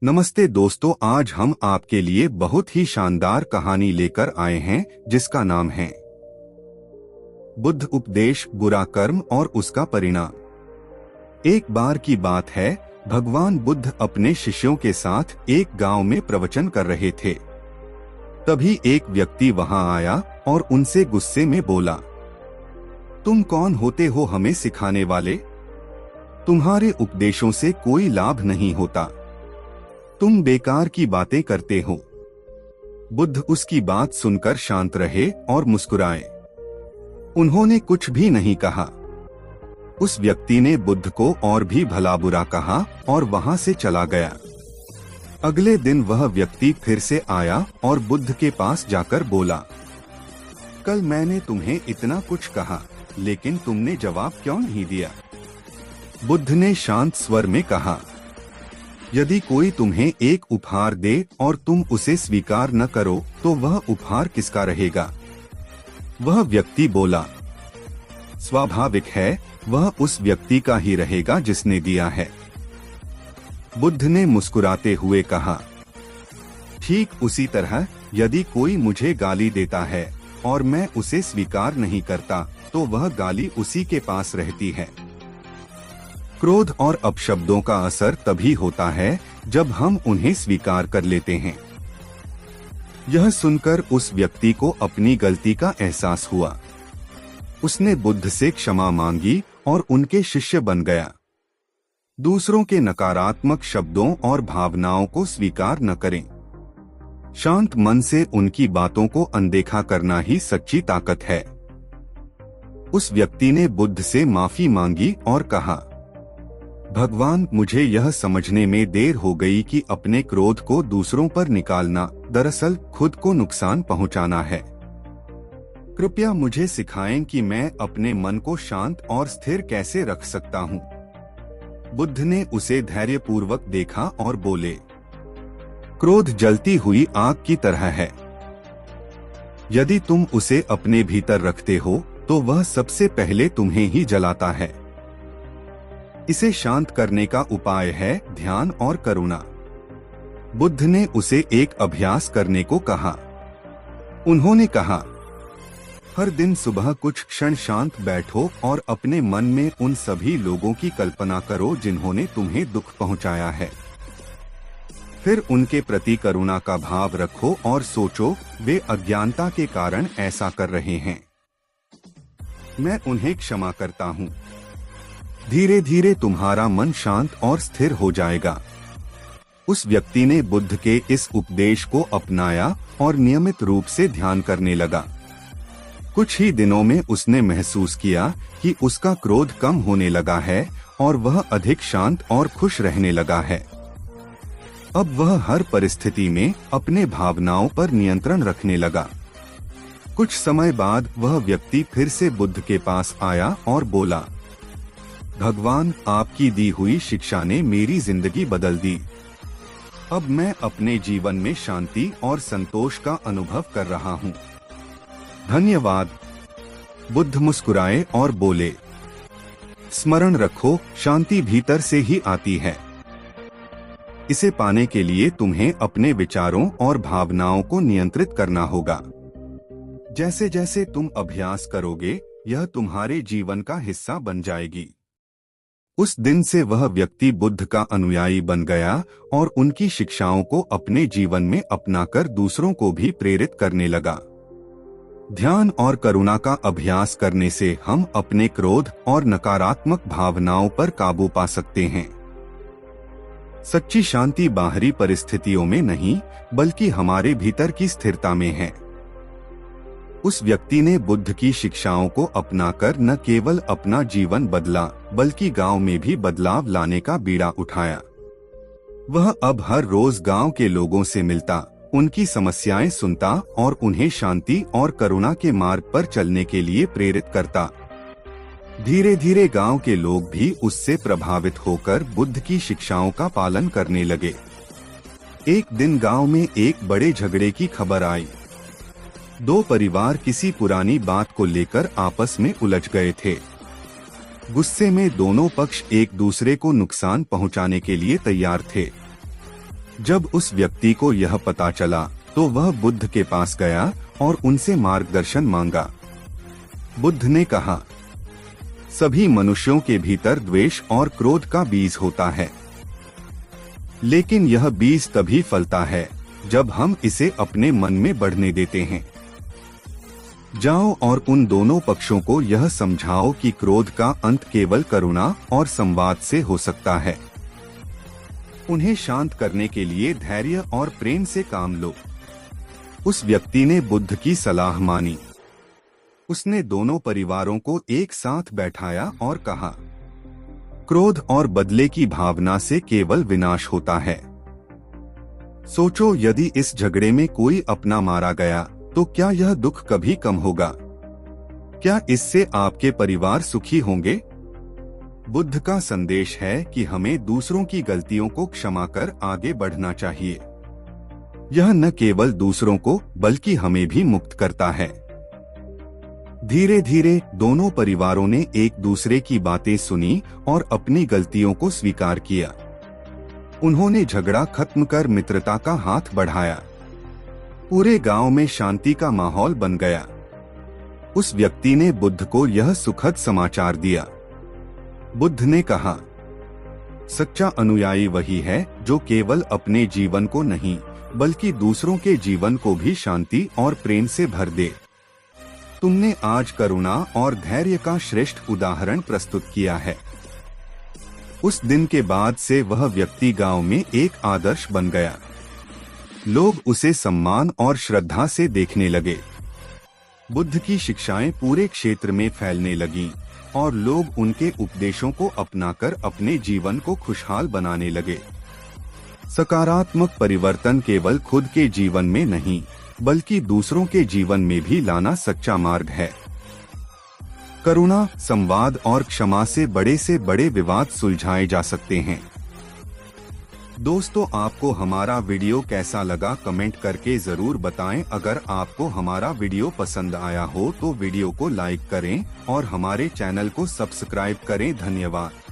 नमस्ते दोस्तों, आज हम आपके लिए बहुत ही शानदार कहानी लेकर आए हैं जिसका नाम है बुद्ध उपदेश, बुरा कर्म और उसका परिणाम। एक बार की बात है, भगवान बुद्ध अपने शिष्यों के साथ एक गांव में प्रवचन कर रहे थे। तभी एक व्यक्ति वहां आया और उनसे गुस्से में बोला, तुम कौन होते हो हमें सिखाने वाले? तुम्हारे उपदेशों से कोई लाभ नहीं होता, तुम बेकार की बातें करते हो। बुद्ध उसकी बात सुनकर शांत रहे और मुस्कुराए। उन्होंने कुछ भी नहीं कहा। उस व्यक्ति ने बुद्ध को और भी भला बुरा कहा और वहां से चला गया। अगले दिन वह व्यक्ति फिर से आया और बुद्ध के पास जाकर बोला, कल मैंने तुम्हें इतना कुछ कहा, लेकिन तुमने जवाब क्यों नहीं दिया? बुद्ध ने शांत स्वर में कहा, यदि कोई तुम्हें एक उपहार दे और तुम उसे स्वीकार न करो तो वह उपहार किसका रहेगा? वह व्यक्ति बोला, स्वाभाविक है, वह उस व्यक्ति का ही रहेगा जिसने दिया है। बुद्ध ने मुस्कुराते हुए कहा, ठीक उसी तरह यदि कोई मुझे गाली देता है और मैं उसे स्वीकार नहीं करता तो वह गाली उसी के पास रहती है। क्रोध और अपशब्दों का असर तभी होता है जब हम उन्हें स्वीकार कर लेते हैं। यह सुनकर उस व्यक्ति को अपनी गलती का एहसास हुआ। उसने बुद्ध से क्षमा मांगी और उनके शिष्य बन गया। दूसरों के नकारात्मक शब्दों और भावनाओं को स्वीकार न करें। शांत मन से उनकी बातों को अनदेखा करना ही सच्ची ताकत है। उस व्यक्ति ने बुद्ध से माफी मांगी और कहा, भगवान, मुझे यह समझने में देर हो गई कि अपने क्रोध को दूसरों पर निकालना दरअसल खुद को नुकसान पहुंचाना है। कृपया मुझे सिखाएं कि मैं अपने मन को शांत और स्थिर कैसे रख सकता हूं। बुद्ध ने उसे धैर्यपूर्वक देखा और बोले, क्रोध जलती हुई आग की तरह है। यदि तुम उसे अपने भीतर रखते हो तो वह सबसे पहले तुम्हें ही जलाता है। इसे शांत करने का उपाय है ध्यान और करुणा। बुद्ध ने उसे एक अभ्यास करने को कहा। उन्होंने कहा, हर दिन सुबह कुछ क्षण शांत बैठो और अपने मन में उन सभी लोगों की कल्पना करो जिन्होंने तुम्हें दुख पहुंचाया है। फिर उनके प्रति करुणा का भाव रखो और सोचो, वे अज्ञानता के कारण ऐसा कर रहे हैं। मैं उन्हें क्षमा करता हूँ। धीरे धीरे तुम्हारा मन शांत और स्थिर हो जाएगा। उस व्यक्ति ने बुद्ध के इस उपदेश को अपनाया और नियमित रूप से ध्यान करने लगा। कुछ ही दिनों में उसने महसूस किया कि उसका क्रोध कम होने लगा है और वह अधिक शांत और खुश रहने लगा है। अब वह हर परिस्थिति में अपने भावनाओं पर नियंत्रण रखने लगा। कुछ समय बाद वह व्यक्ति फिर से बुद्ध के पास आया और बोला, भगवान, आपकी दी हुई शिक्षा ने मेरी जिंदगी बदल दी। अब मैं अपने जीवन में शांति और संतोष का अनुभव कर रहा हूँ। धन्यवाद। बुद्ध मुस्कुराए और बोले, स्मरण रखो, शांति भीतर से ही आती है। इसे पाने के लिए तुम्हें अपने विचारों और भावनाओं को नियंत्रित करना होगा। जैसे जैसे तुम अभ्यास करोगे, यह तुम्हारे जीवन का हिस्सा बन जाएगी। उस दिन से वह व्यक्ति बुद्ध का अनुयायी बन गया और उनकी शिक्षाओं को अपने जीवन में अपनाकर दूसरों को भी प्रेरित करने लगा। ध्यान और करुणा का अभ्यास करने से हम अपने क्रोध और नकारात्मक भावनाओं पर काबू पा सकते हैं। सच्ची शांति बाहरी परिस्थितियों में नहीं, बल्कि हमारे भीतर की स्थिरता में है। उस व्यक्ति ने बुद्ध की शिक्षाओं को अपनाकर न केवल अपना जीवन बदला, बल्कि गांव में भी बदलाव लाने का बीड़ा उठाया। वह अब हर रोज गांव के लोगों से मिलता, उनकी समस्याएं सुनता और उन्हें शांति और करुणा के मार्ग पर चलने के लिए प्रेरित करता। धीरे धीरे गांव के लोग भी उससे प्रभावित होकर बुद्ध की शिक्षाओं का पालन करने लगे। एक दिन गांव में एक बड़े झगड़े की खबर आई। दो परिवार किसी पुरानी बात को लेकर आपस में उलझ गए थे। गुस्से में दोनों पक्ष एक दूसरे को नुकसान पहुंचाने के लिए तैयार थे। जब उस व्यक्ति को यह पता चला तो वह बुद्ध के पास गया और उनसे मार्गदर्शन मांगा। बुद्ध ने कहा, सभी मनुष्यों के भीतर द्वेष और क्रोध का बीज होता है, लेकिन यह बीज तभी फलता है जब हम इसे अपने मन में बढ़ने देते हैं। जाओ और उन दोनों पक्षों को यह समझाओ कि क्रोध का अंत केवल करुणा और संवाद से हो सकता है। उन्हें शांत करने के लिए धैर्य और प्रेम से काम लो। उस व्यक्ति ने बुद्ध की सलाह मानी। उसने दोनों परिवारों को एक साथ बैठाया और कहा, क्रोध और बदले की भावना से केवल विनाश होता है। सोचो, यदि इस झगड़े में कोई अपना मारा गया तो क्या यह दुख कभी कम होगा? क्या इससे आपके परिवार सुखी होंगे? बुद्ध का संदेश है कि हमें दूसरों की गलतियों को क्षमा कर आगे बढ़ना चाहिए। यह न केवल दूसरों को बल्कि हमें भी मुक्त करता है। धीरे धीरे दोनों परिवारों ने एक दूसरे की बातें सुनी और अपनी गलतियों को स्वीकार किया। उन्होंने झगड़ा खत्म कर मित्रता का हाथ बढ़ाया। पूरे गांव में शांति का माहौल बन गया। उस व्यक्ति ने बुद्ध को यह सुखद समाचार दिया। बुद्ध ने कहा, सच्चा अनुयायी वही है जो केवल अपने जीवन को नहीं बल्कि दूसरों के जीवन को भी शांति और प्रेम से भर दे। तुमने आज करुणा और धैर्य का श्रेष्ठ उदाहरण प्रस्तुत किया है। उस दिन के बाद से वह व्यक्ति गांव में एक आदर्श बन गया। लोग उसे सम्मान और श्रद्धा से देखने लगे। बुद्ध की शिक्षाएं पूरे क्षेत्र में फैलने लगीं और लोग उनके उपदेशों को अपनाकर अपने जीवन को खुशहाल बनाने लगे। सकारात्मक परिवर्तन केवल खुद के जीवन में नहीं बल्कि दूसरों के जीवन में भी लाना सच्चा मार्ग है। करुणा, संवाद और क्षमा से बड़े विवाद सुलझाए जा सकते हैं। दोस्तों, आपको हमारा वीडियो कैसा लगा कमेंट करके जरूर बताएं। अगर आपको हमारा वीडियो पसंद आया हो तो वीडियो को लाइक करें और हमारे चैनल को सब्सक्राइब करें। धन्यवाद।